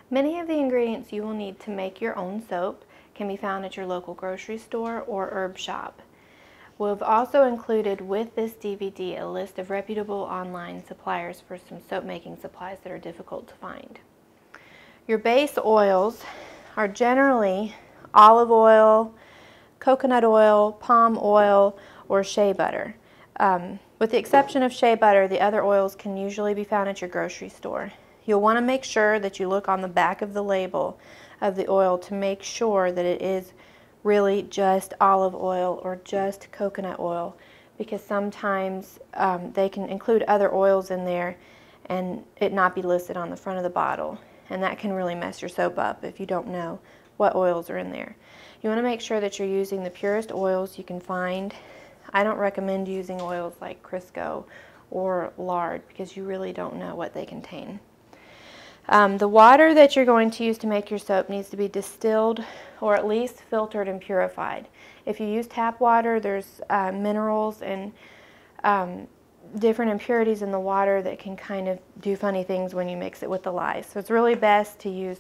Many of the ingredients you will need to make your own soap can be found at your local grocery store or herb shop. We've also included with this DVD a list of reputable online suppliers for some soap making supplies that are difficult to find. Your base oils are generally olive oil, coconut oil, palm oil, or shea butter. With the exception of shea butter, the other oils can usually be found at your grocery store. You'll want to make sure that you look on the back of the label of the oil to make sure that it is really just olive oil or just coconut oil, because sometimes they can include other oils in there and it not be listed on the front of the bottle, and that can really mess your soap up if you don't know what oils are in there. You want to make sure that you're using the purest oils you can find. I don't recommend using oils like Crisco or lard because you really don't know what they contain. The water that you're going to use to make your soap needs to be distilled or at least filtered and purified. If you use tap water, there's minerals and different impurities in the water that can kind of do funny things when you mix it with the lye. So it's really best to use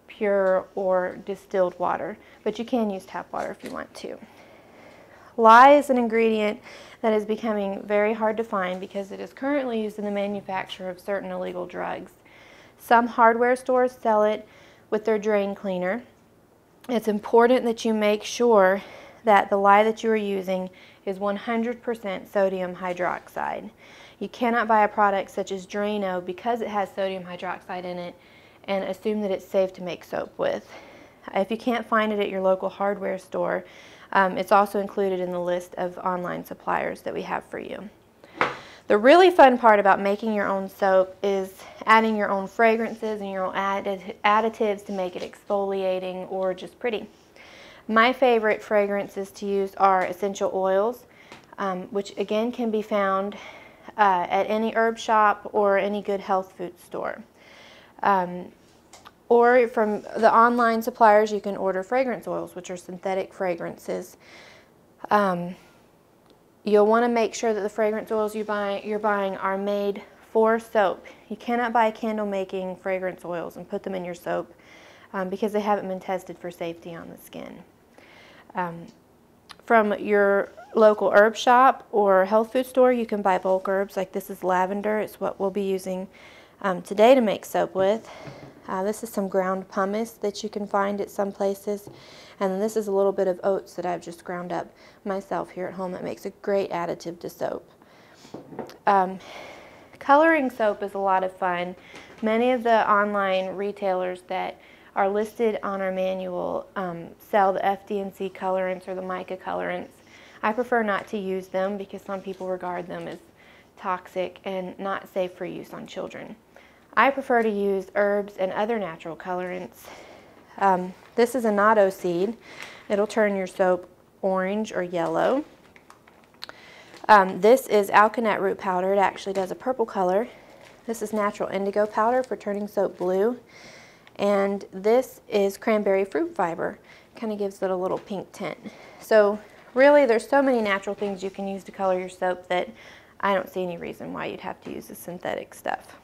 pure or distilled water, but you can use tap water if you want to. Lye is an ingredient that is becoming very hard to find because it is currently used in the manufacture of certain illegal drugs. Some hardware stores sell it with their drain cleaner. It's important that you make sure that the lye that you are using is 100% sodium hydroxide. You cannot buy a product such as Drano because it has sodium hydroxide in it and assume that it's safe to make soap with. If you can't find it at your local hardware store, it's also included in the list of online suppliers that we have for you. The really fun part about making your own soap is adding your own fragrances and your own additives to make it exfoliating or just pretty. My favorite fragrances to use are essential oils, which again can be found at any herb shop or any good health food store. Or from the online suppliers you can order fragrance oils, which are synthetic fragrances. You'll want to make sure that the fragrance oils you're buying are made for soap. You cannot buy candle making fragrance oils and put them in your soap because they haven't been tested for safety on the skin. From your local herb shop or health food store, you can buy bulk herbs. Like this is lavender. It's what we'll be using today to make soap with. This is some ground pumice that you can find at some places. And then this is a little bit of oats that I've just ground up myself here at home that makes a great additive to soap. Coloring soap is a lot of fun. Many of the online retailers that are listed on our manual sell the FD&C colorants or the mica colorants. I prefer not to use them because some people regard them as toxic and not safe for use on children. I prefer to use herbs and other natural colorants. This is a natto seed. It'll turn your soap orange or yellow. This is alkanet root powder. It actually does a purple color. This is natural indigo powder for turning soap blue. And this is cranberry fruit fiber. Kind of gives it a little pink tint. So really there's so many natural things you can use to color your soap that I don't see any reason why you'd have to use the synthetic stuff.